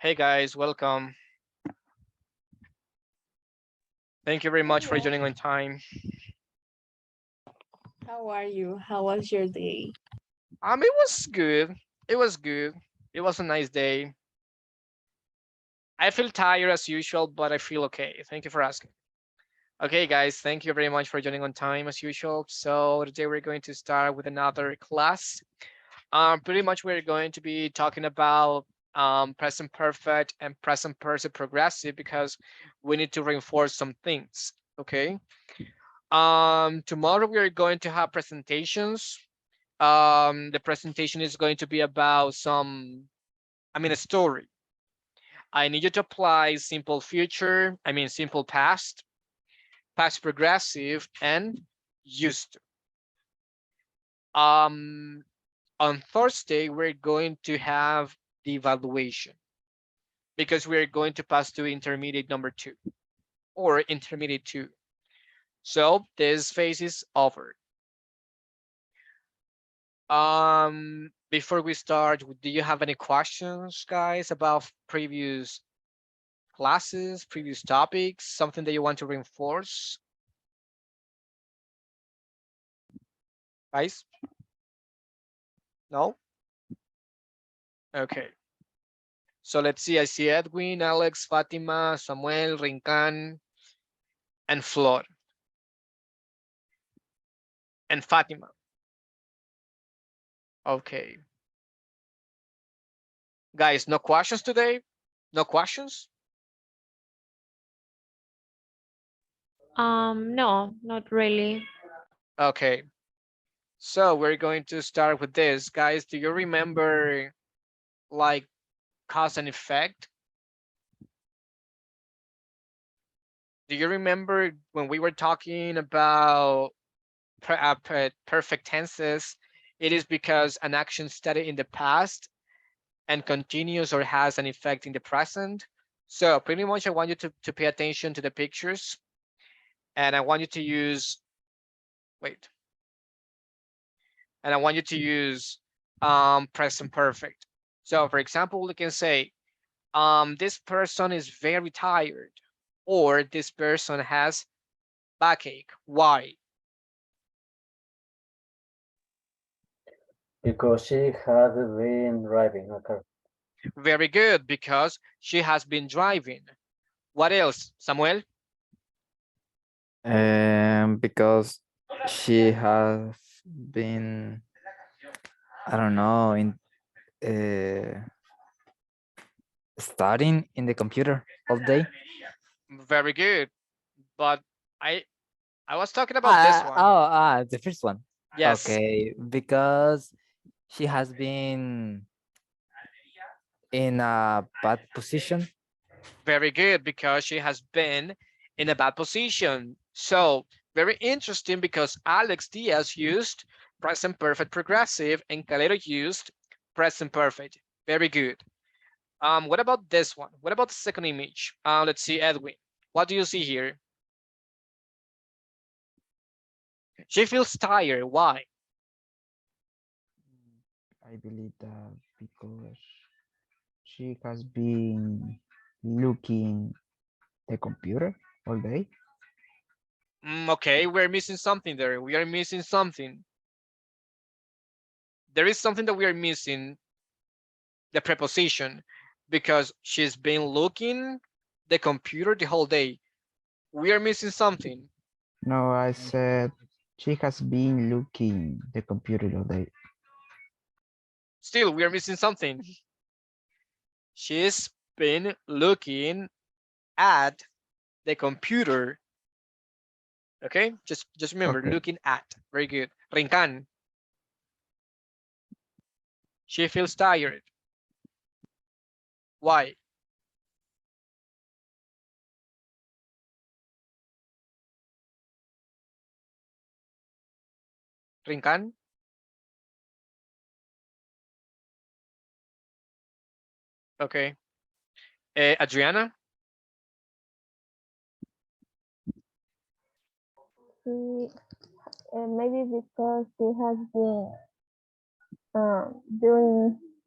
Hey guys, welcome. Thank you very much for Hello. joining on time. How are you? How was your day? It was good. It was good. It was a nice day. I feel tired as usual, but I feel okay. Thank you for asking. Okay, guys, thank you very much for joining on time as usual. So today we're going to start with another class. Pretty much we're going to be talking about present perfect and present perfect progressive because we need to reinforce some things. Okay. Tomorrow we are going to have presentations. The presentation is going to be about a story. I need you to apply simple future, simple past, past progressive, and used to. On Thursday, we're going to have the evaluation because we're going to pass to intermediate number 2 or intermediate 2. So this phase is over. Before we start, do you have any questions, guys, about previous classes, previous topics, something that you want to reinforce, guys? No? Okay. So let's see. I see Edwin, Alex, Fatima, Samuel, Rincan, and Flor, and Fatima. Okay. Guys, no questions today? No questions? No, not really. Okay. So we're going to start with this. Guys, do you remember like cause and effect? Do you remember when we were talking about perfect tenses? It is because an action started in the past and continues or has an effect in the present. So pretty much I want you to pay attention to the pictures and I want you to use, wait, and I want you to use present perfect. So for example, we can say, this person is very tired or this person has backache. Why? Because she had been driving a car. Very good, because she has been driving. What else, Samuel? Because she has been, I don't know, in uh, studying in the computer all day. Very good. But I I was talking about this one. The first one. Yes, Okay, because she has been in a bad position. very good, because she has been in a bad position. So very interesting, because Alex Diaz used present perfect progressive and Calero used present perfect. Very good. What about this one? What about the second image? Let's see, Edwin. What do you see here? She feels tired. Why? I believe that because she has been looking the computer all day. Okay, we're missing something there. We are missing something. There is something that we are missing, the preposition, because she's been looking the computer the whole day. We are missing something. No, I said she has been looking the computer all day. Still, we are missing something. She's been looking at the computer. Okay, just remember, Okay. looking at. Very good. Rincan, she feels tired. Why? Rincan? Okay. Adriana? She, maybe because doing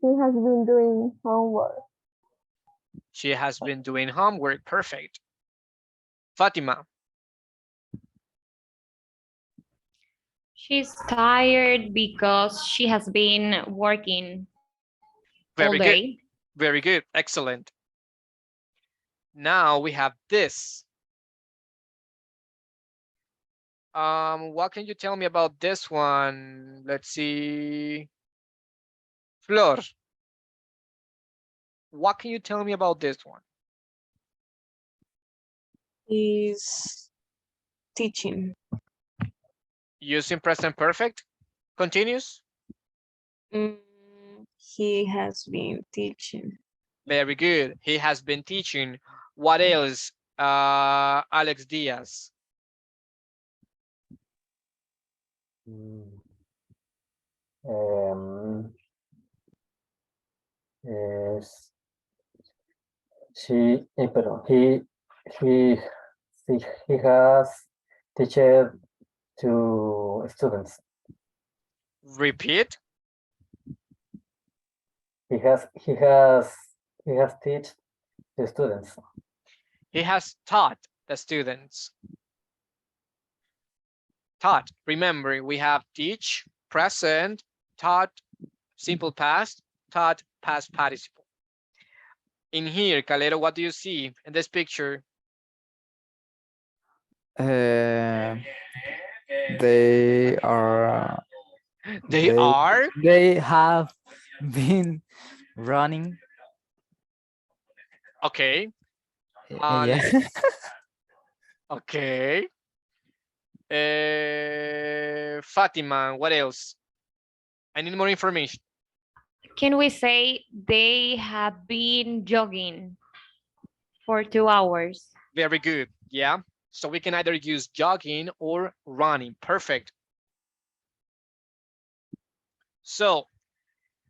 she has been doing homework. She has been doing homework. Perfect. Fatima. She's tired because she has been working all Very good. day. Very good. Excellent. Now we have this. What can you tell me about this one? Let's see. Flor. What can you tell me about this one? Is teaching. Using present perfect. Continuous. Mm, he has been teaching. Very good. He has been teaching. What else? Alex Diaz. Mm. Um, Yes, perdón, he, he has teacher to students. Repeat. He has teach the students. He has taught the students. Taught. Remember, we have teach, present, taught, simple past, taught, past participle. In here, Calero, what do you see in this picture? They are. They are. They have been running. Okay. Yeah. Okay. Fatima, what else? I need more information. Can we say they have been jogging for 2 hours? Very good. Yeah. So we can either use jogging or running. Perfect. So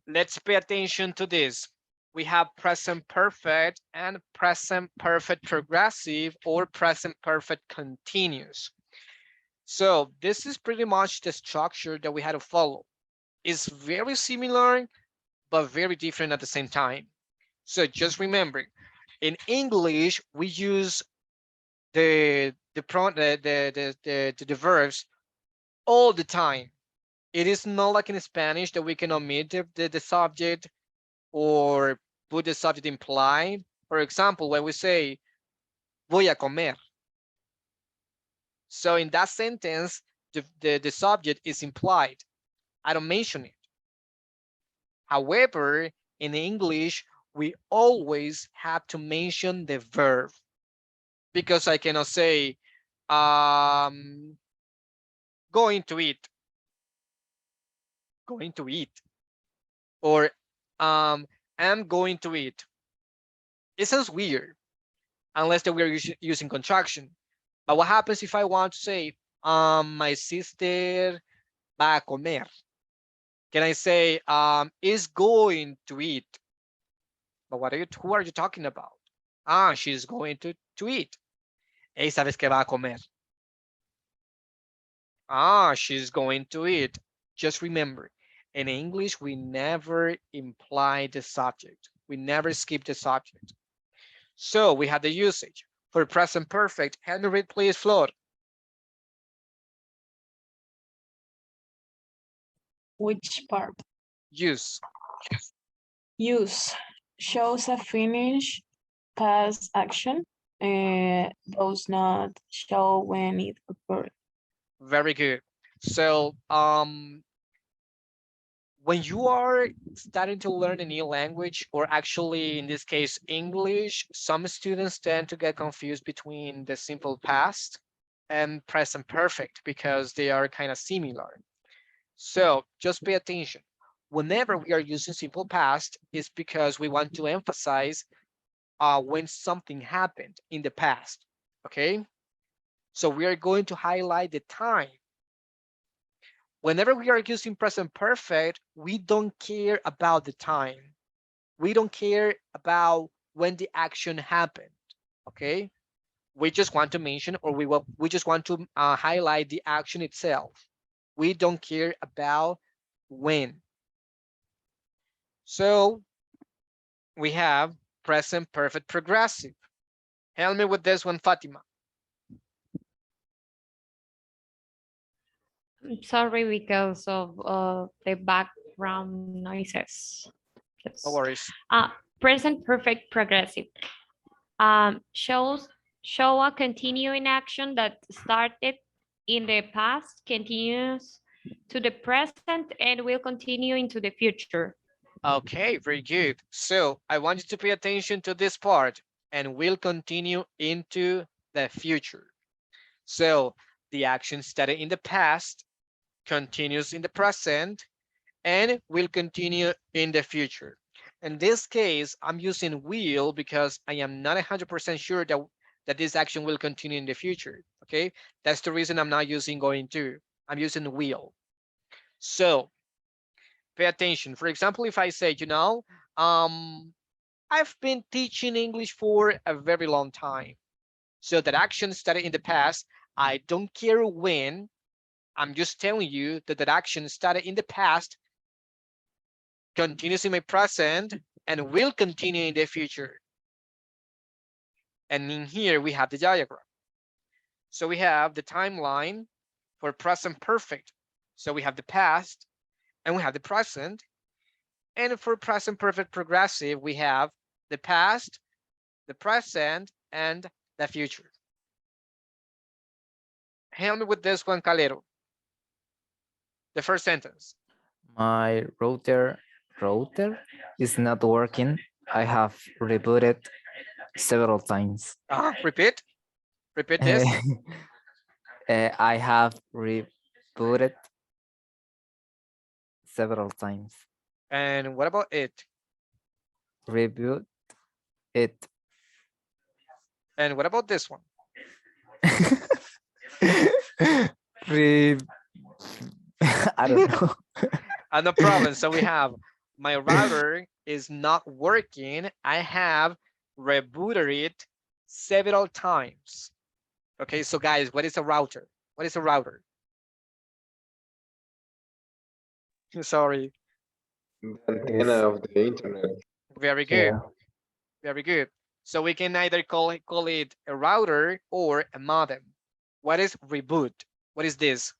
let's pay attention to this. We have present perfect and present perfect progressive or present perfect continuous. So this is pretty much the structure that we had to follow. It's very similar, but very different at the same time. So just remember, in English, we use the verbs all the time. It is not like in Spanish that we can omit the subject or put the subject implied. For example, when we say voy a comer. So in that sentence, the subject is implied. I don't mention it. However, in English, we always have to mention the verb because I cannot say going to eat, or I'm going to eat. It sounds weird unless that we're using contraction. But what happens if I want to say my sister va a comer? Can I say is going to eat? But who are you talking about? She's going to eat. Hey, sabes que va a comer. She's going to eat. Just remember, in English, we never imply the subject. We never skip the subject. So we have the usage for present perfect. Can you read, please, Flor? Which part? Use. Use shows a finish past action. Does not show when it occurred. Very good. So when you are starting to learn a new language, or actually in this case English, some students tend to get confused between the simple past and present perfect because they are kind of similar. So just pay attention. Whenever we are using simple past, it's because we want to emphasize when something happened in the past. Okay, so we are going to highlight the time. Whenever we are using present perfect, we don't care about the time. We don't care about when the action happened. Okay, we just want to mention, or we just want to highlight the action itself. We don't care about when. So we have present perfect progressive. Help me with this one, Fatima. I'm sorry because of the background noises. Yes. No worries. Present perfect progressive. Show a continuing action that started in the past, continues to the present, and will continue into the future. Okay, very good. So I want you to pay attention to this part and will continue into the future. So the action started in the past, continues in the present, and will continue in the future. In this case, I'm using will because I am not 100% sure that this action will continue in the future. Okay, that's the reason I'm not using going to. I'm using will. So pay attention. For example, if I say, I've been teaching English for a very long time. So that action started in the past. I don't care when. I'm just telling you that that action started in the past, continues in my present, and will continue in the future. And in here we have the diagram. So we have the timeline for present perfect. So we have the past and we have the present. And for present perfect progressive, we have the past, the present, and the future. Help me with this one, Calero. The first sentence. My router is not working. I have rebooted several times. Repeat this. I have rebooted several times. And what about it? Reboot it. And what about this one? I don't know. No problem. So we have my router is not working. I have rebooted it several times. Okay, so guys, what is a router? What is a router? Sorry. The antenna of the internet. Very good. Yeah. Very good. So we can either call it a router or a modem. What is reboot? What is this?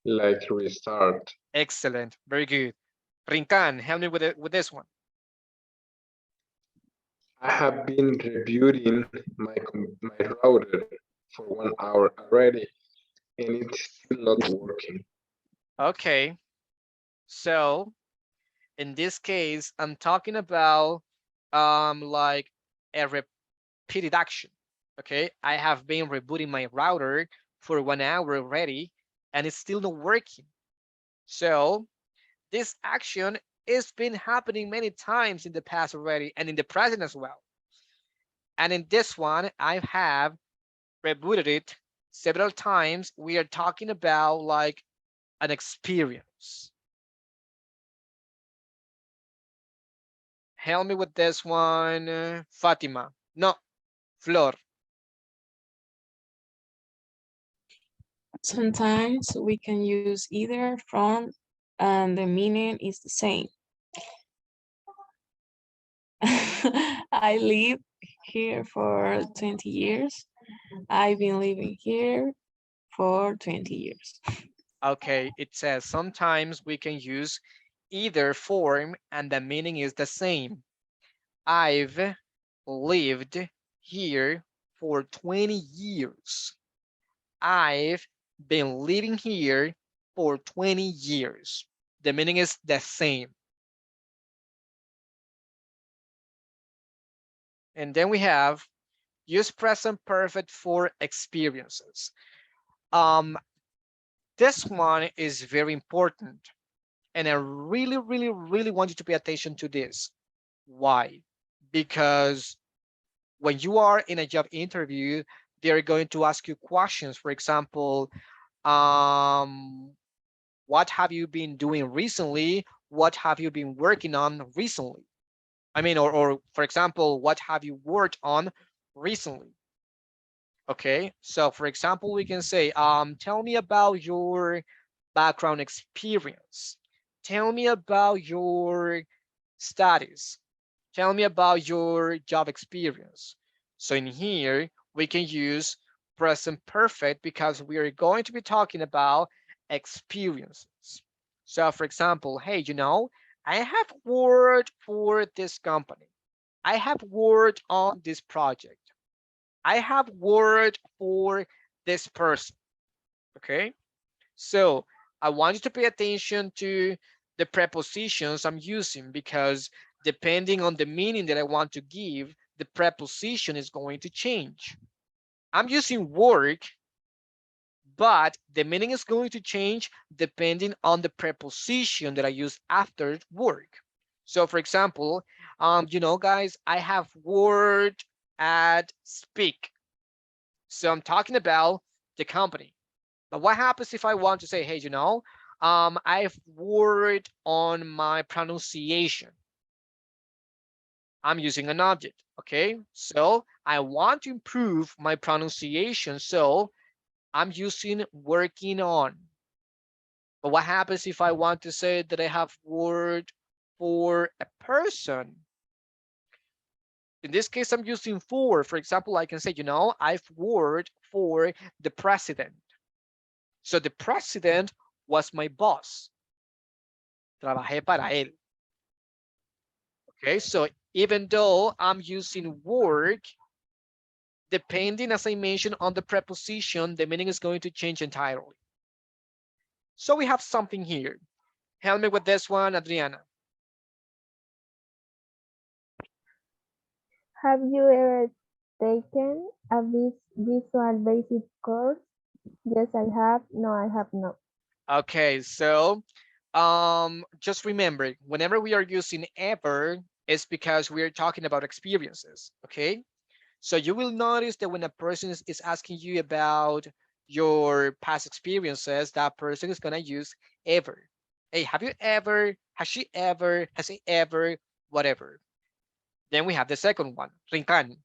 Like restart. Excellent. Very good. Rincan, help me with this one. I have been rebooting my router for 1 hour already, and it's still not working. Okay. So in this case, I'm talking about like a repeated action. Okay, I have been rebooting my router for 1 hour already, and it's still not working. So this action has been happening many times in the past already, and in the present as well. And in this one, I have rebooted it several times. We are talking about like an experience. Help me with this one, Fatima. No, Flor. Sometimes we can use either from and the meaning is the same. I live here for 20 years. I've been living here for 20 years. Okay, it says sometimes we can use either form and the meaning is the same. I've lived here for 20 years. I've been living here for 20 years. The meaning is the same. And then we have use present perfect for experiences. This one is very important. And I really, really, really want you to pay attention to this. Why? Because when you are in a job interview, they're going to ask you questions. For example, what have you been doing recently? What have you been working on recently? I mean, or for example, what have you worked on recently? Okay, so for example, we can say, tell me about your background experience. Tell me about your studies. tell me about your job experience. So in here, we can use present perfect because we are going to be talking about experiences. So for example, hey, I have worked for this company. I have worked on this project. I have worked for this person. Okay. So I want you to pay attention to the prepositions I'm using because depending on the meaning that I want to give, the preposition is going to change. I'm using work, but the meaning is going to change depending on the preposition that I use after work. So for example, guys, I have worked at Speak. So I'm talking about the company. But what happens if I want to say, hey, I've worked on my pronunciation. I'm using an object, okay? So I want to improve my pronunciation. So I'm using working on. But what happens if I want to say that I have worked for a person? In this case, I'm using for. For example, I can say, I've worked for the president. So the president was my boss. Trabajé para él. Okay, so even though I'm using work, depending, as I mentioned, on the preposition, the meaning is going to change entirely. So we have something here. Help me with this one, Adriana. Have you ever taken a visual basic course? Yes, I have. No, I have not. Okay, so just remember, whenever we are using ever, it's because we are talking about experiences, okay? So you will notice that when a person is asking you about your past experiences, that person is gonna use ever. Hey, have you ever, has she ever, has he ever, whatever. Then we have the second one, Rincan.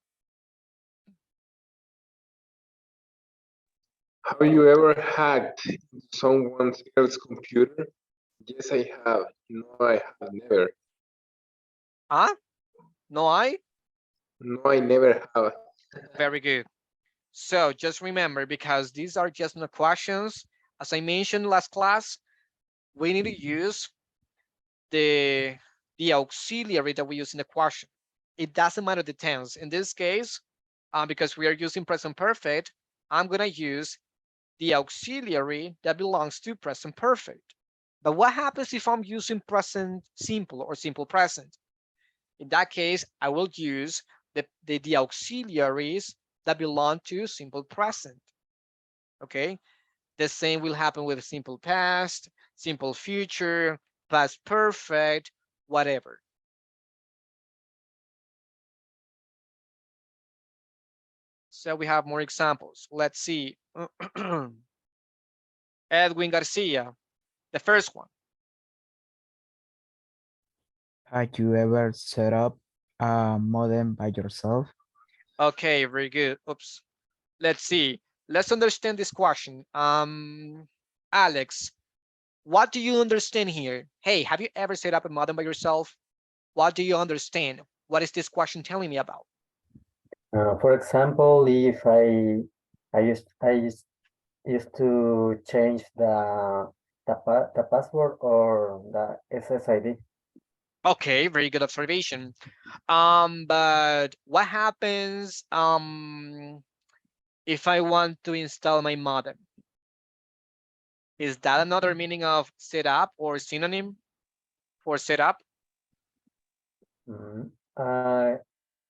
Have you ever hacked into someone else's computer? Yes, I have. No, I have never. Huh? No, No, I never have. very good. So just remember, because these are just no questions, as I mentioned last class, we need to use the auxiliary that we use in the question. It doesn't matter the tense. In this case, because we are using present perfect, I'm gonna use the auxiliary that belongs to present perfect. But what happens if I'm using present simple or simple present? In that case, I will use the auxiliaries that belong to simple present. Okay, the same will happen with simple past, simple future, past perfect, whatever. So we have more examples. Let's see. Edwin Garcia, the first one. Have you ever set up a modem by yourself? Okay, very good. Oops. Let's see. Let's understand this question. Alex, what do you understand here? Hey, have you ever set up a modem by yourself? What do you understand? What is this question telling me about? For example, if I used to change the password or the SSID. Okay, very good observation. But what happens if I want to install my modem? Is that another meaning of setup or synonym for setup?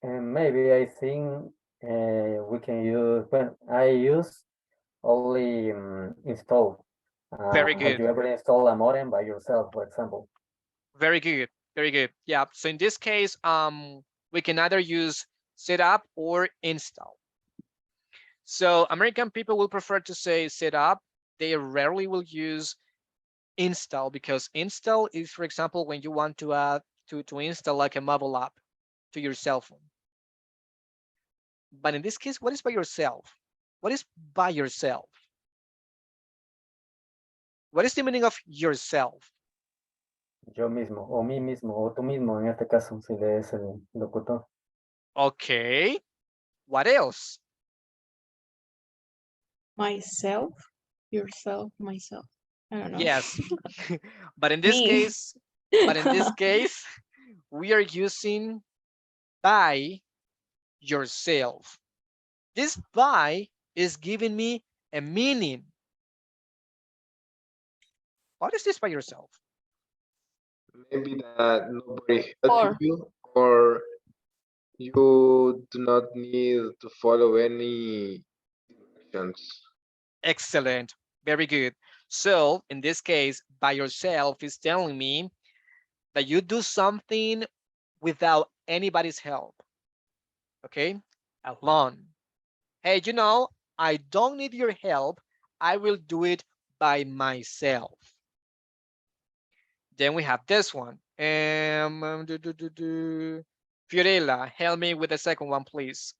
And maybe I think we can use, well, I use only install. Very Have good. you ever installed a modem by yourself, for example? Very good. Very good. Yeah. So in this case, we can either use setup or install. So American people will prefer to say setup. They rarely will use install because install is, for example, when you want to add to install like a mobile app to your cell phone. But in this case, what is by yourself? What is by yourself? What is the meaning of yourself? yo mismo, o mí mismo, o tú mismo en este caso, si lees el locutor. Okay. What else? Myself, yourself, myself. I don't know. Yes. But in this Me. case, but in this case, we are using by yourself. This by is giving me a meaning. What is this by yourself? Maybe that nobody Or. helped you, or you do not need to follow any directions. Excellent. Very good. So in this case, by yourself is telling me that you do something without anybody's help. Okay? Alone. Hey, you know, I don't need your help. I will do it by myself. Then we have this one. Fiorella, help me with the second one, please.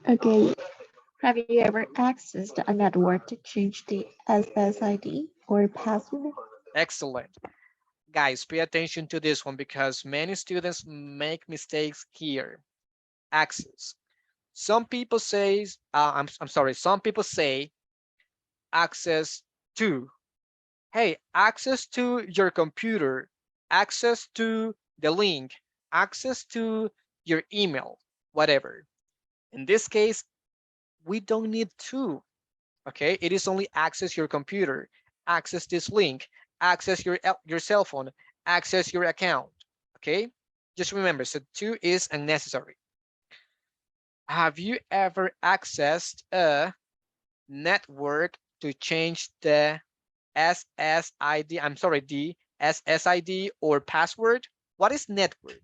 Okay. Have you ever accessed a network to change the SSID or password? Excellent. Guys, pay attention to this one because many students make mistakes here. Access. Some people say, I'm sorry, some people say access to. Hey, access to your computer, access to the link, access to your email, whatever. In this case, we don't need to, okay? It is only access your computer, access this link, access your cell phone, access your account, okay? Just remember, so to is unnecessary. Have you ever accessed a network to change the SSID, I'm sorry, the SSID or password? What is network?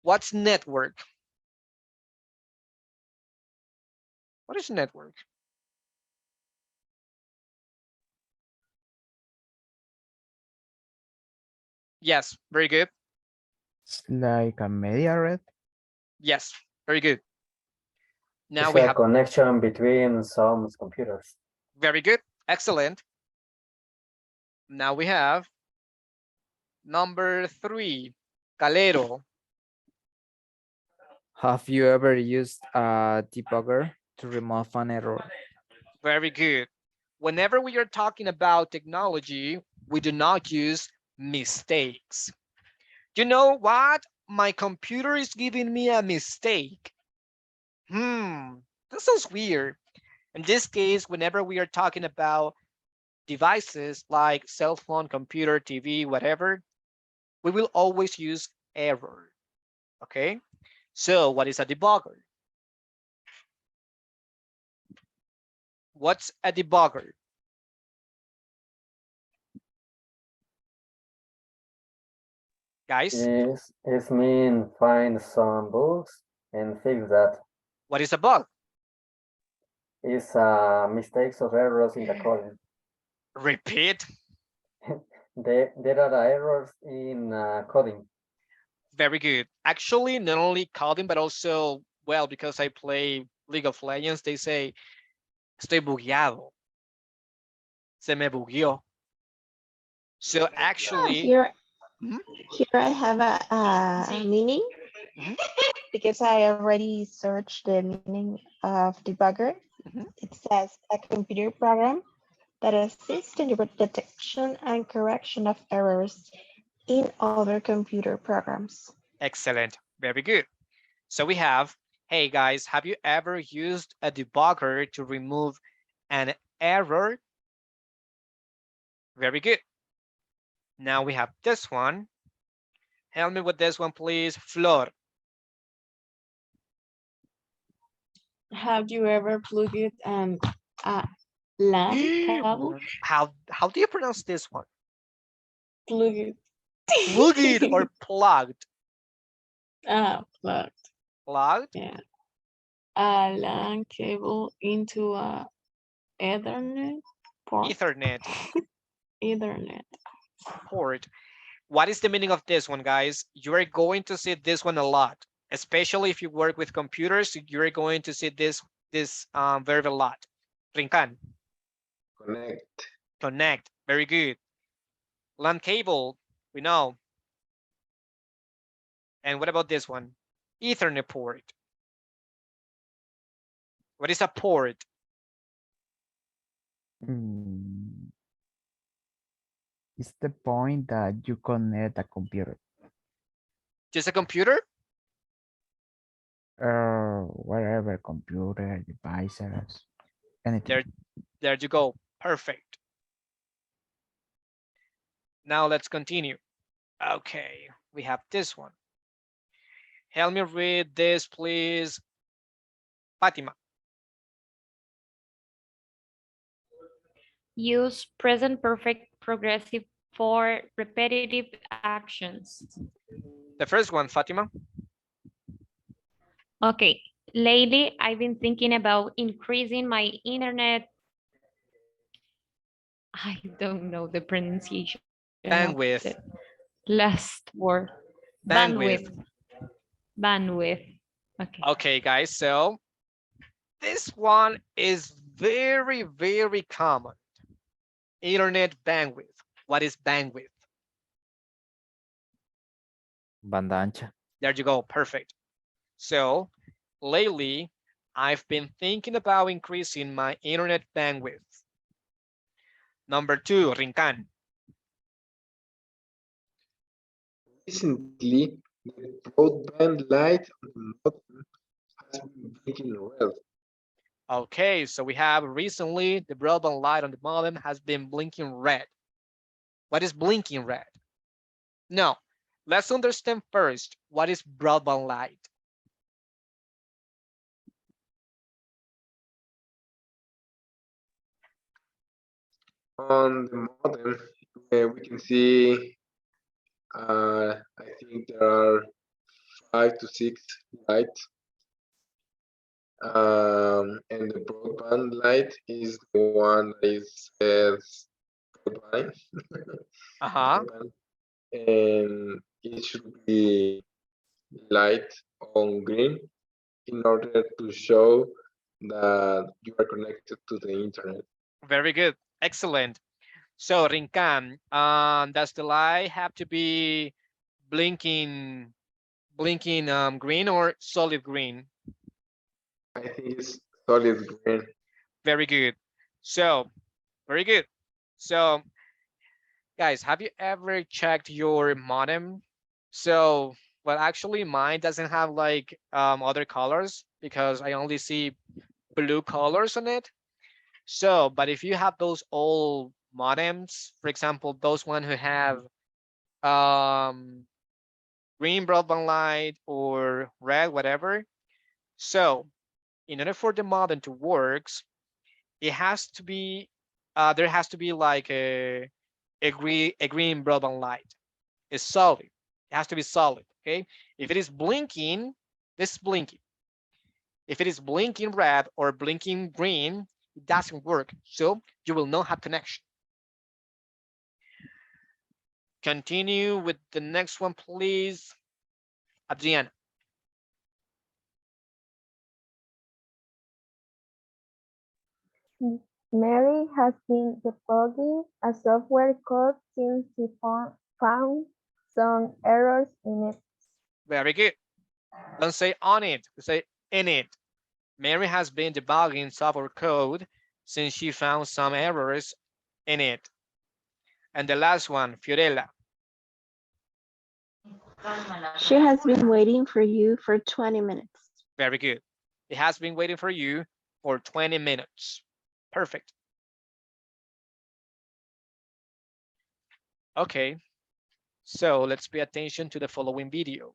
What's network? What is network? Yes, very good. It's like a media red. Yes, very good. Now It's we a have, connection between some computers. very good, excellent. Now we have number 3, Calero. Have you ever used a debugger to remove an error? Very good. Whenever we are talking about technology, we do not use mistakes. You know what? My computer is giving me a mistake. That sounds weird. In this case, whenever we are talking about devices like cell phone, computer, TV, whatever, we will always use error, okay? So what is a debugger? What's a debugger? Guys, Is mean find some bugs and fix that. what is a bug? Is mistakes or errors in the coding. Repeat. There are errors in coding. Very good. Actually, not only coding, but also, well, because I play League of Legends, they say, estoy bugueado. Se me bugueó. So actually, Here, Mhm. here I have a meaning Mhm. because I already searched the meaning of debugger. Mhm. It says a computer program that assists in the detection and correction of errors in other computer programs. Excellent. Very good. So we have, hey guys, have you ever used a debugger to remove an error? Very good. Now we have this one. Help me with this one, please. Flor. Have you ever plugged a LAN cable? How do you pronounce this one? Plugged. Plugged or plugged? Plugged. Plugged? Yeah. A LAN cable into a Ethernet port. Ethernet Ethernet. port. What is the meaning of this one, guys? You are going to see this one a lot, especially if you work with computers. You're going to see this verb a lot. Rincan. Connect. Connect. Very good. LAN cable, we know. And what about this one? Ethernet port. What is a port? It's the point that you connect a computer. Just a computer? Wherever computer, devices, anything. There you go. Perfect. Now let's continue. Okay, we have this one. Help me read this, please. Fatima. Use present perfect progressive for repetitive actions. The first one, Fatima. Okay. Lately, I've been thinking about increasing my internet. I don't know the pronunciation. of Bandwidth. the last word. Bandwidth. Bandwidth. Okay. Okay, guys, so this one is very, very common. Internet bandwidth. What is bandwidth? Banda ancha. There you go. Perfect. So lately, I've been thinking about increasing my internet bandwidth. Number 2, Rincan. Recently, the broadband light on the modem has been blinking red. Okay, so we have recently the broadband light on the modem has been blinking red. What is blinking red? No, let's understand first what is broadband light. On the modem, we can see, I think there are 5 to 6 lights. And the broadband light is the one that says broadband. Uh-huh. Broadband. And it should be light on green in order to show that you are connected to the internet. Very good. Excellent. So Rincan, does the light have to be blinking green or solid green? I think it's solid green. Very good. So, very good. So, guys, have you ever checked your modem? So, well, actually, mine doesn't have like other colors because I only see blue colors on it. So, but if you have those old modems, for example, those one who have green broadband light or red, whatever. So, in order for the modem to work, it has to be there has to be like a green broadband light. It's solid. It has to be solid. Okay. If it is blinking, this is blinking. If it is blinking red or blinking green, it doesn't work. So you will not have connection. Continue with the next one, please. Adriana. Mary has been debugging a software code since she found some errors in it. Very good. Don't say on it, say in it. Mary has been debugging software code since she found some errors in it. And the last one, Fiorella. She has been waiting for you for 20 minutes. Very good. It has been waiting for you for 20 minutes. Perfect. Okay, so let's pay attention to the following video.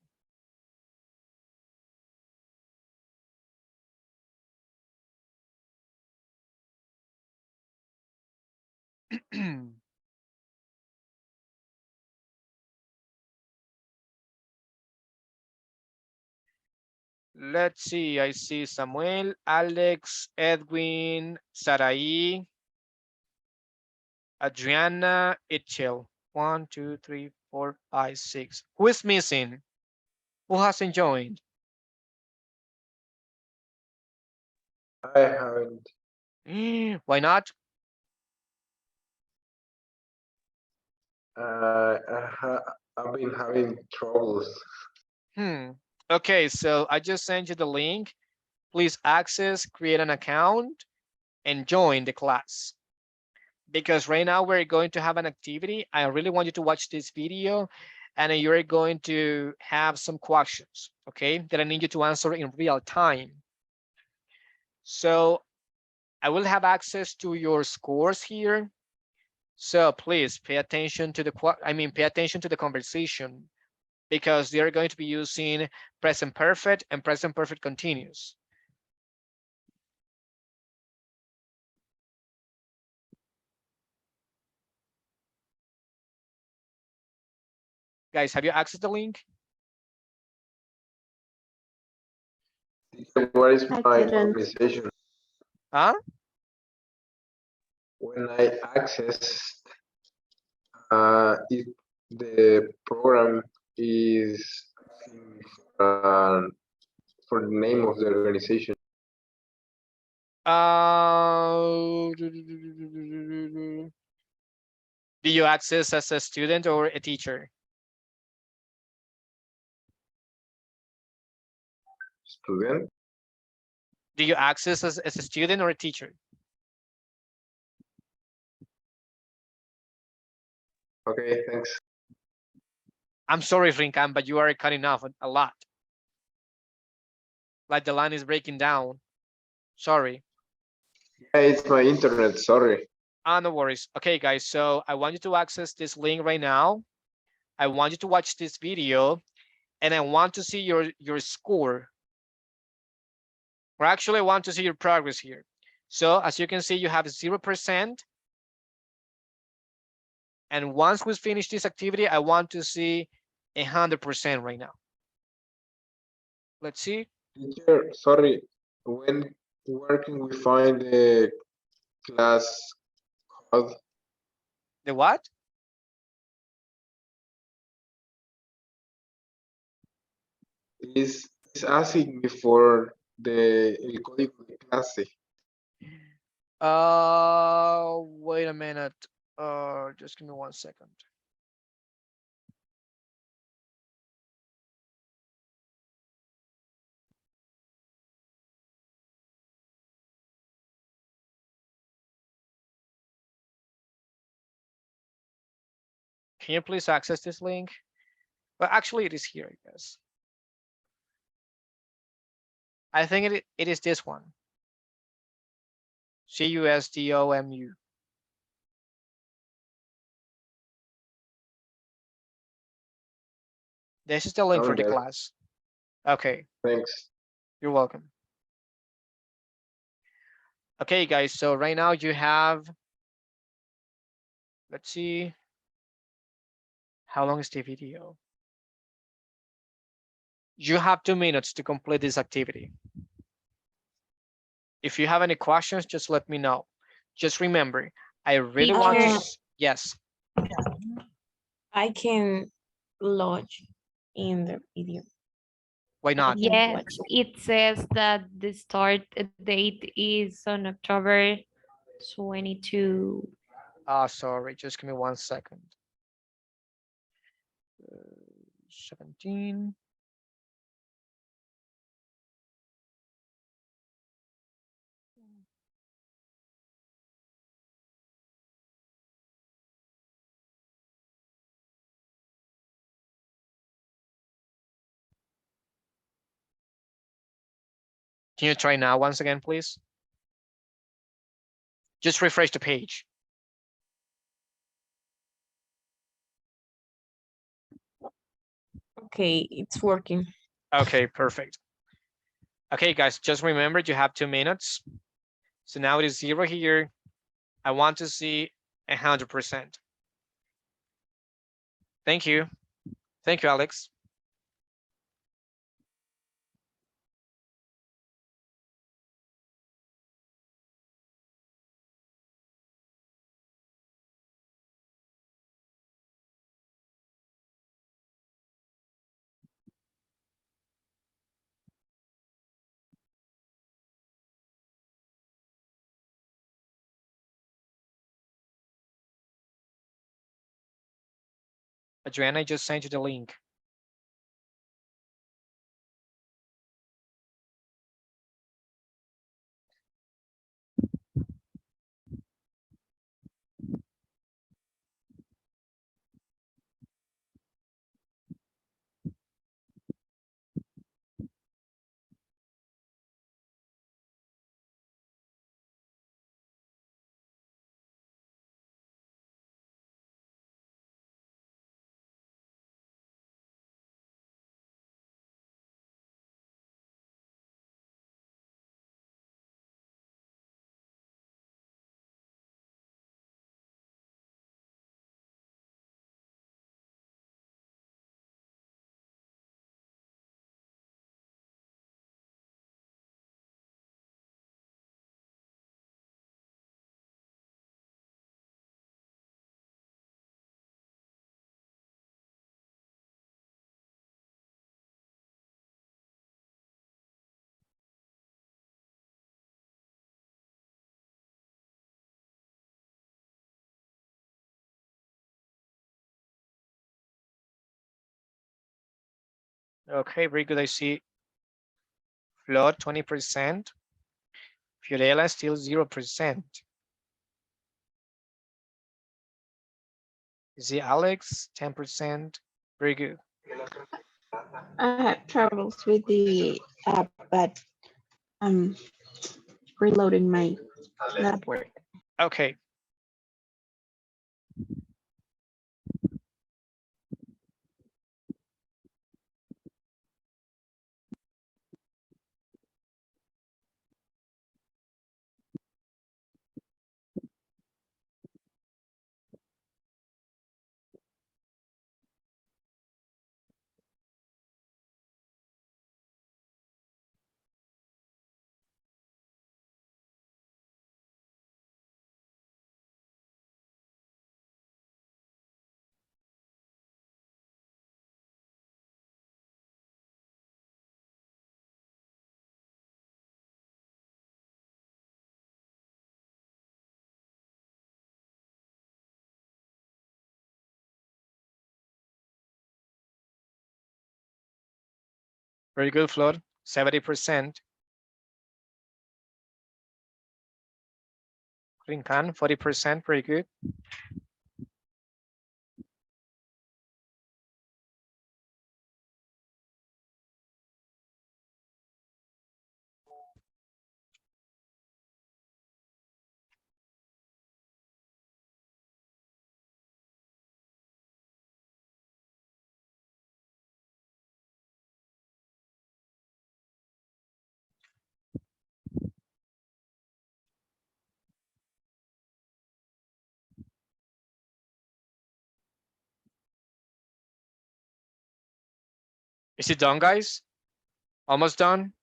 Let's see, I see Samuel, Alex, Edwin, Sarai, Adriana, Itchel. 1, 2, 3, 4, 5, 6. Who is missing? Who hasn't joined? I haven't. Why not? I've been having troubles. Okay, so I just sent you the link. Please access, create an account, and join the class. Because right now we're going to have an activity. I really want you to watch this video and you're going to have some questions, okay, that I need you to answer in real time. So I will have access to your scores here. So please pay attention to the, pay attention to the conversation because they're going to be using present perfect and present perfect continuous. Guys, have you accessed the link? What is I my didn't. organization? Huh? When I access, the program is for the name of the organization. Do you access as a student or a teacher? Student. Do you access as a student or a teacher? Okay, thanks. I'm sorry, Rinkan, but you are cutting off a lot. Like the line is breaking down. Sorry. Yeah, it's my internet, sorry. No worries. Okay, guys, so I want you to access this link right now. I want you to watch this video and I want to see your score. Or actually, I want to see your progress here. So as you can see, you have 0%. And once we finish this activity, I want to see 100% right now. Let's see. Teacher, sorry. Where can we find the class code? The what? Is asking me for el código de clase. Wait a minute. Just give me 1 second. Can you please access this link? Well, actually, it is here, I guess. I think it is this one. CUSDOMU. This is the link for the Okay. class. Okay, Thanks. you're welcome. Okay, guys, so right now you have, let's see, how long is the video? You have 2 minutes to complete this activity. If you have any questions, just let me know. Just remember, I really want to, Teacher. yes. I can lodge in the video. Why not? Yeah. Yes, watch it says that the start date is on October 22. Sorry, just give me 1 second. 17. Can you try now once again, please? Just refresh the page. Okay, it's working. Okay, perfect. Okay, guys, just remember you have 2 minutes. So now it is 0 here. I want to see 100%. Thank you. Thank you, Alex. Adriana, I just sent you the link. Okay, very good. I see Flor 20%. Fiorella still 0%. Is it Alex 10%? Very good. I had troubles with the app, but I'm reloading my network. Okay. Very good, Flor. 70%. Rincan 40%. Very good. Is it done, guys? Almost done?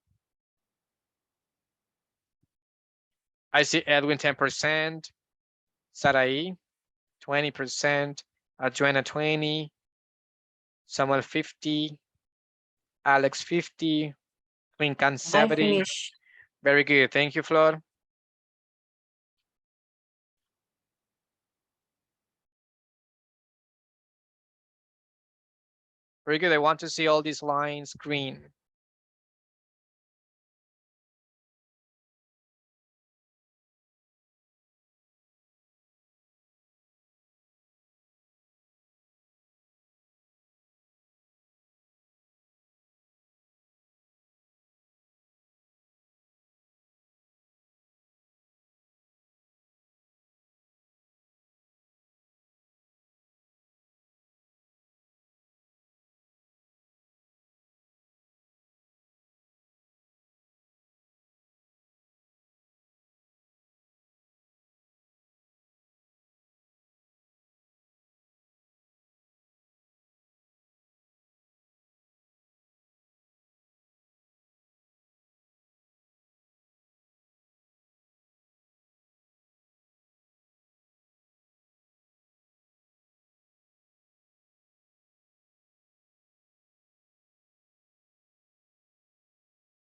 I see Edwin 10%, Sarai 20%, Adriana 20, Samuel 50, Alex 50, Rincan I 70. finish. Very good. Thank you, Flor. Very good. I want to see all these lines green.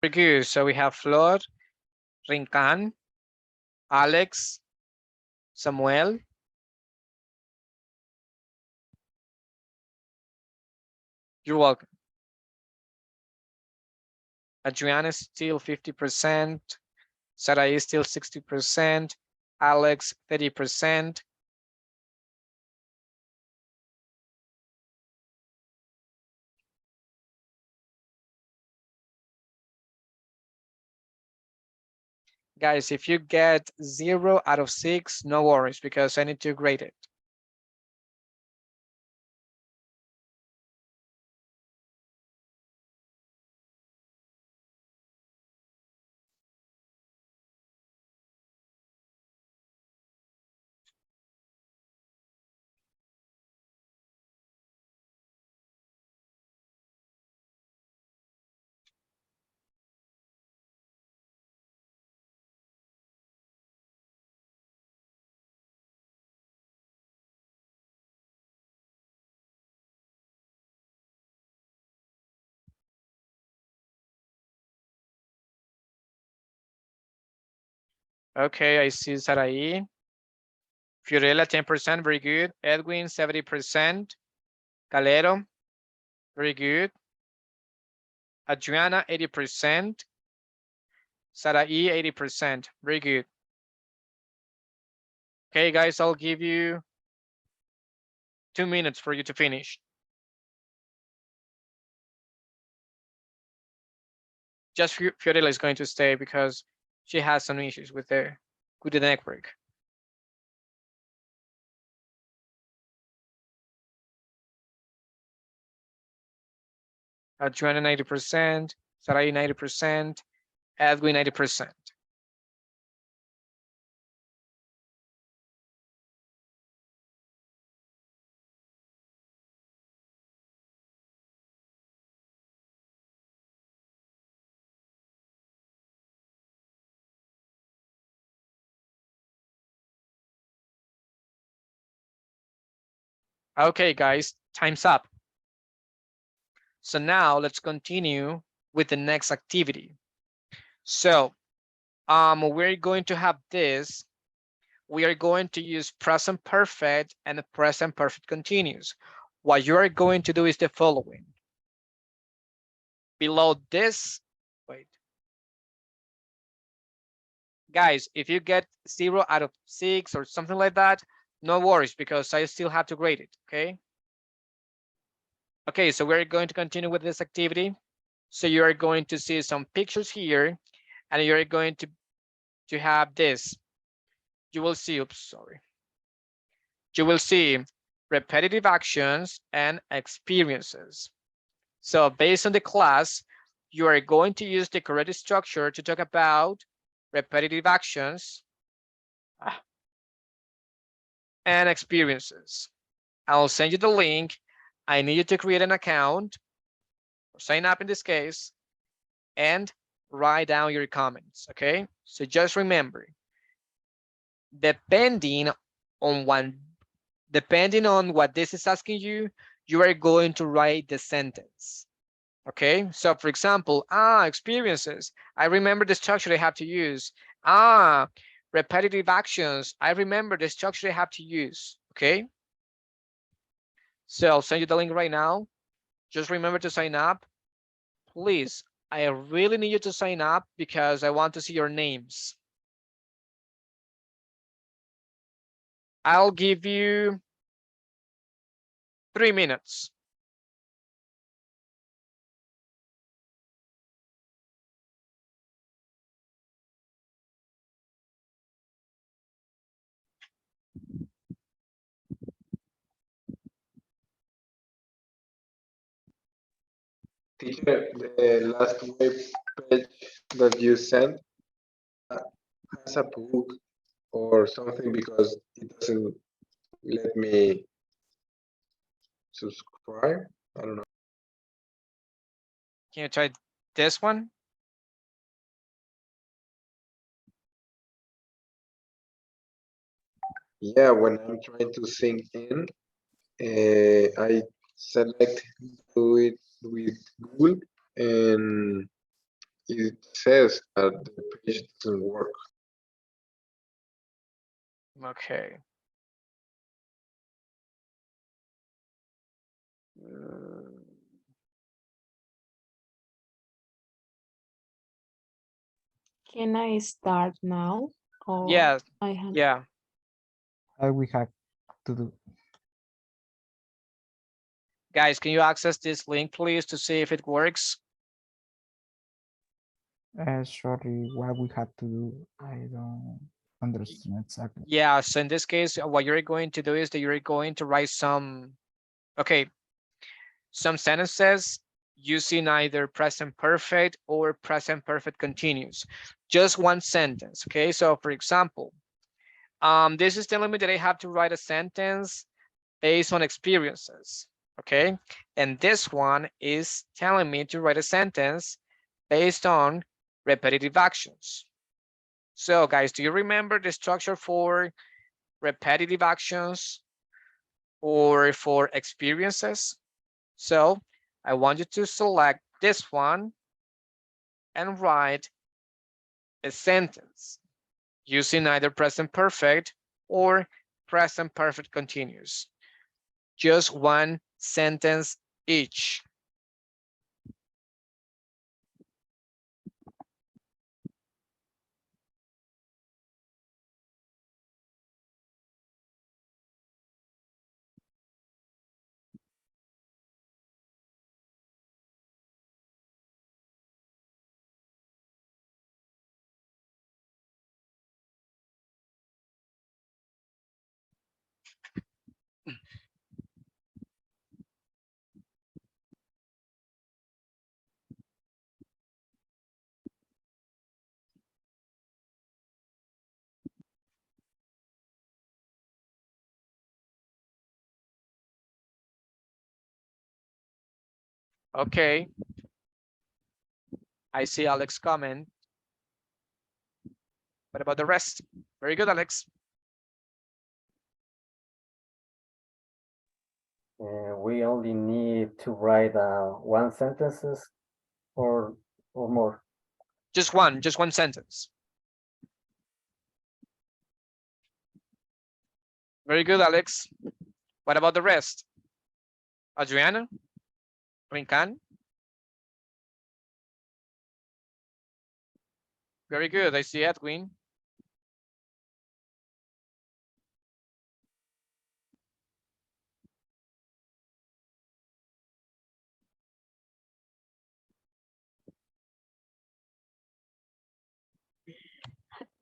Very good. So we have Flor, Rincan, Alex, Samuel, You're welcome. Adriana is still 50%. Sarah is still 60%. Alex, 30%. Guys, if you get 0 out of 6, no worries, because I need to grade it. Okay, I see Sarai. Fiorella, 10%, very good. Edwin, 70%. Calero, very good. Adriana, 80%. Sarai, 80%, very good. Okay, guys, I'll give you 2 minutes for you to finish. Just Fiorella is going to stay because she has some issues with the network. Adriana, 90%. Sarai, 90%. Edwin, 90%. Okay, guys, time's up. So now let's continue with the next activity. So we're going to have this. We are going to use present perfect and the present perfect continuous. What you are going to do is the following. Below this, wait. Guys, if you get 0 out of 6 or something like that, no worries, because I still have to grade it, okay? Okay, so we're going to continue with this activity. So you are going to see some pictures here, and you're going to have this. You will see, oops, sorry. You will see repetitive actions and experiences. So based on the class, you are going to use the correct structure to talk about repetitive actions and experiences. I'll send you the link. I need you to create an account, or sign up in this case, and write down your comments, okay? So just remember, depending on what this is asking you, you are going to write the sentence. Okay, so for example, experiences. I remember the structure I have to use. Repetitive actions. I remember the structure I have to use. Okay. So I'll send you the link right now. Just remember to sign up. Please, I really need you to sign up because I want to see your names. I'll give you 3 minutes. Teacher, the last web page that you sent has a book or something because it doesn't let me subscribe. I don't know. Can you try this one? Yeah, when I'm trying to sync in, I select do it with Google and it says that the page doesn't work. Okay. Can I start now? Or Yeah, I have yeah. We have to do. Guys, can you access this link, please, to see if it works? Sorry, what we have to do? I don't understand exactly. Yeah, so in this case, what you're going to do is that you're going to write some sentences using either present perfect or present perfect continuous. Just one sentence, okay? So for example, this is telling me that I have to write a sentence based on experiences, okay? And this one is telling me to write a sentence based on repetitive actions. So guys, do you remember the structure for repetitive actions or for experiences? So I want you to select this one and write a sentence using either present perfect or present perfect continuous. Just one sentence each. Okay. I see Alex comment. What about the rest? Very good, Alex. We only need to write one sentences or more. Just one sentence. Very good, Alex. What about the rest? Adriana? Rincan? Very good. I see Edwin.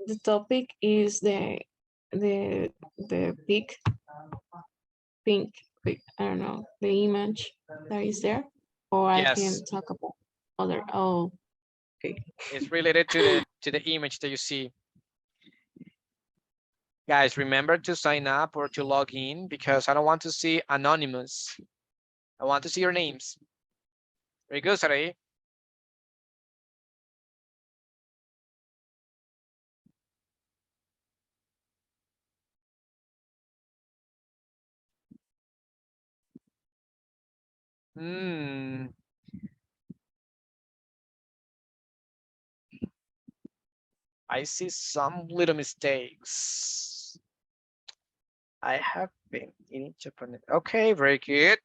the topic is the pink, I don't know, the image that is there, or I can Yes. talk about other. Oh, okay. It's related to the image that you see. Guys, remember to sign up or to log in because I don't want to see anonymous. I want to see your names. Very good, Sarai. I see some little mistakes. I have been in Japan. Okay, very good.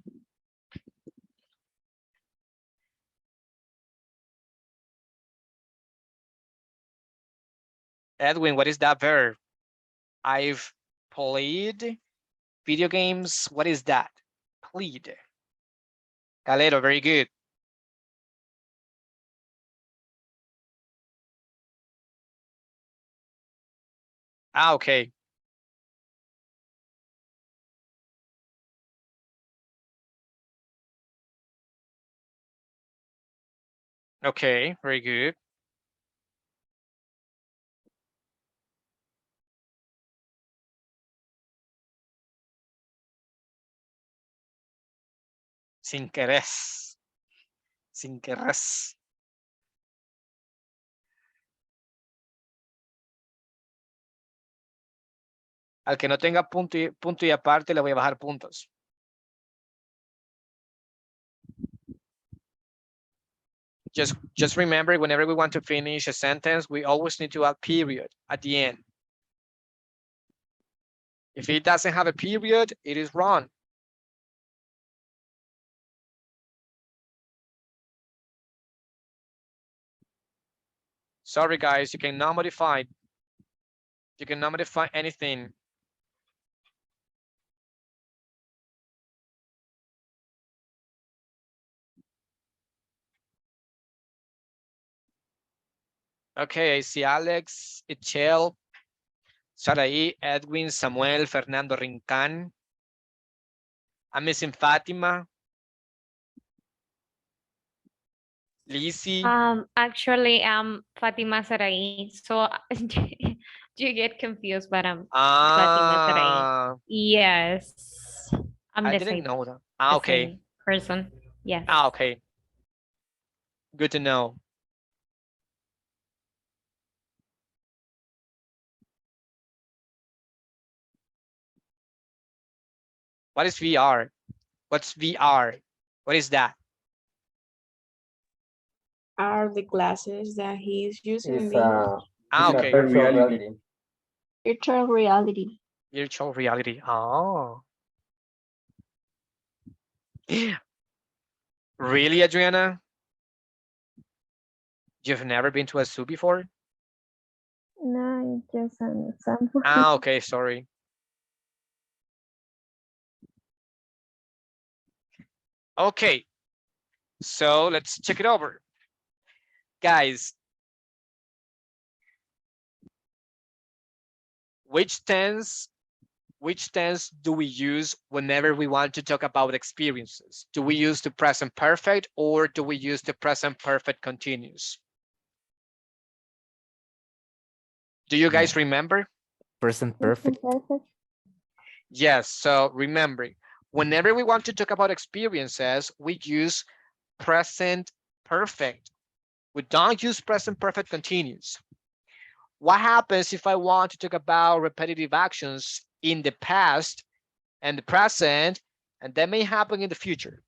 Edwin, what is that verb? I've played video games. What is that? Played. Calero, very good. Ah, okay. Okay, very good. Sin querer. Sin querer. Al que no tenga punto y aparte le voy a bajar puntos. Just remember, whenever we want to finish a sentence, we always need to add period at the end. If it doesn't have a period, it is wrong. Sorry, guys, you cannot modify. You cannot modify anything. Okay, I see Alex, Itchel, Saraí, Edwin, Samuel, Fernando Rincán. I'm missing Fatima. Lizzie. Actually, Fatima Sarai. So you get confused, but I'm Fatima Sarai. Ah, Yes, I'm I the didn't same, know that. the Okay. same person. Yes. Okay. Good to know. What is VR? What's VR? What is that? Are the glasses that he is using in It's the image. it's a Okay. virtual reality. Virtual reality. Virtual reality. Oh. Really, Adriana? You've never been to a zoo before? No, it's just an example. Okay, sorry. Okay, so let's check it over. Guys, which tense do we use whenever we want to talk about experiences? Do we use the present perfect or do we use the present perfect continuous? Do you guys remember? Present perfect. Yes, so remember, whenever we want to talk about experiences, we use present perfect. We don't use present perfect continuous. What happens if I want to talk about repetitive actions in the past and the present, and that may happen in the future?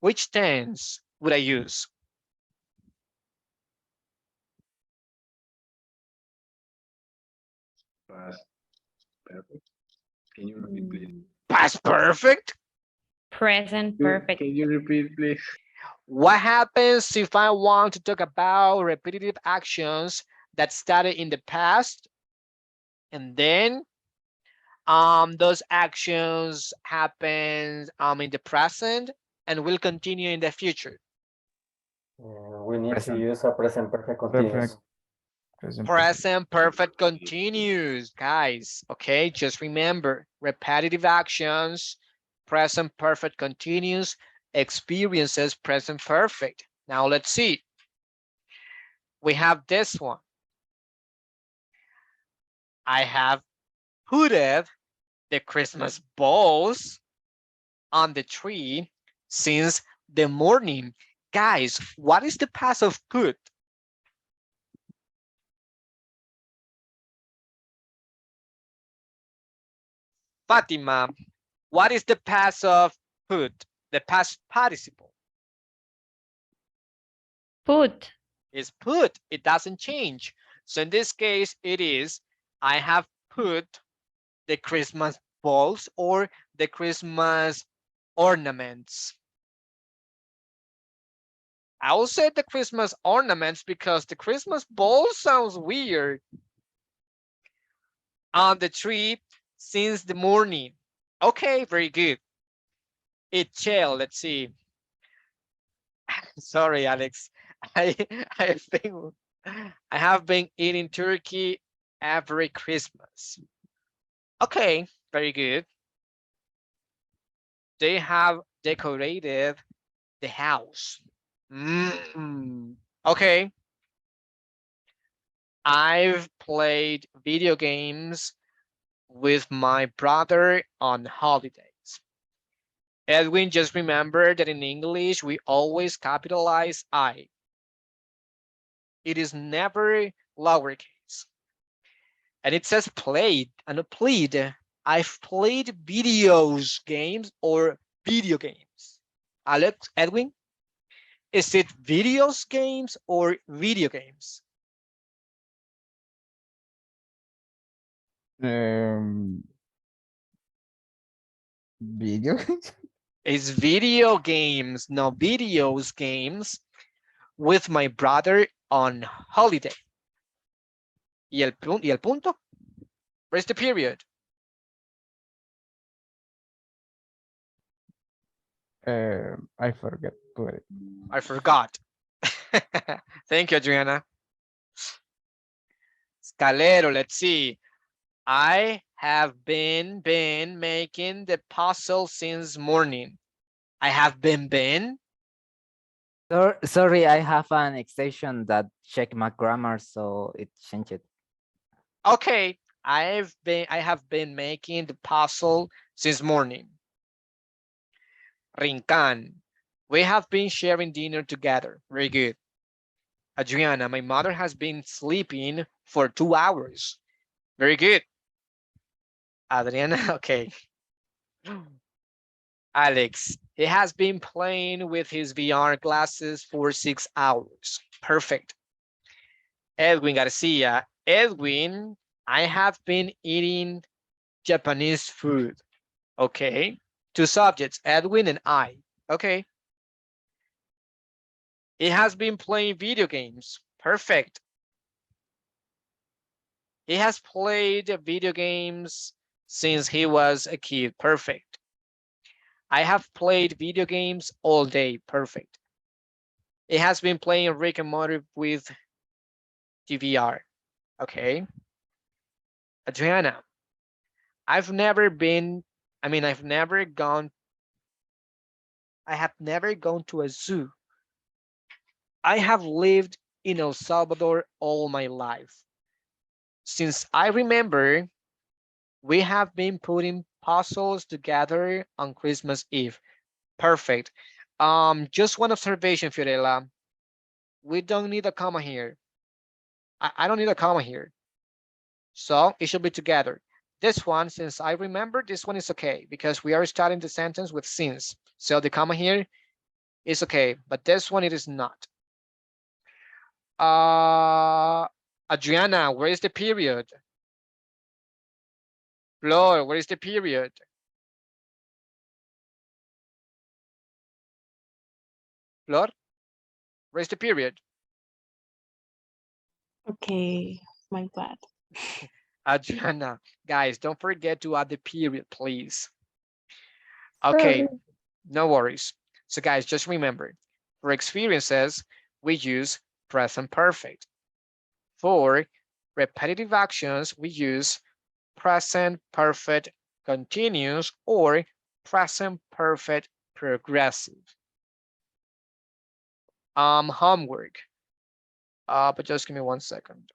Which tense would I use? Past perfect. Can you repeat, please? Past perfect? Present perfect. Can you repeat, please? What happens if I want to talk about repetitive actions that started in the past and then those actions happen in the present and will continue in the future? We need to Present. use a present perfect continuous. Present perfect continuous, guys. Okay, just remember repetitive actions, present perfect continuous, experiences, present perfect. Now let's see. We have this one. I have put the Christmas balls on the tree since the morning. Guys, what is the past of put? Fatima, what is the past of put? The past participle Put. is put. It doesn't change. So in this case, it is I have put the Christmas balls or the Christmas ornaments. I will say the Christmas ornaments because the Christmas ball sounds weird. On the tree since the morning. Okay, very good. Itchel, let's see. Sorry, Alex. I I think I have been eating turkey every Christmas. Okay, very good. They have decorated the house. Okay. I've played video games with my brother on holidays. Edwin, just remember that in English, we always capitalize I. It is never lowercase. And it says played and played. I've played videos games or video games. Alex, Edwin, is it videos games or video games? Video games? It's video games, no videos games, with my brother on holiday. ¿Y el punto? Where's the period? I forget. Put it. I forgot. Thank you, Adriana. Scalero, let's see. I have been making the puzzle since morning. I have been. Sorry, I have an extension that check my grammar, so it changed it. Okay, I have been making the puzzle since morning. Rincan, we have been sharing dinner together. Very good. Adriana, my mother has been sleeping for 2 hours. Very good. Adriana, okay. Alex, he has been playing with his VR glasses for 6 hours. Perfect. Edwin Garcia, Edwin, I have been eating Japanese food. Okay. 2 subjects, Edwin and I. Okay. He has been playing video games. Perfect. He has played video games since he was a kid. Perfect. I have played video games all day. Perfect. He has been playing Rick and Morty with DVR. Okay. Adriana, I have never gone to a zoo. I have lived in El Salvador all my life. Since I remember, we have been putting puzzles together on Christmas Eve. Perfect. Just one observation, Fiorella. We don't need a comma here. I don't need a comma here. So it should be together. This one, since I remember, this one is okay because we are starting the sentence with since. So the comma here is okay, but this one it is not. Adriana, where is the period? Flor, where is the period? Flor, where is the period? Okay, my bad. Adriana, guys, don't forget to add the period, please. Okay, no worries. So guys, just remember, for experiences, we use present perfect. For repetitive actions, we use present perfect continuous or present perfect progressive. Homework. But just give me 1 second.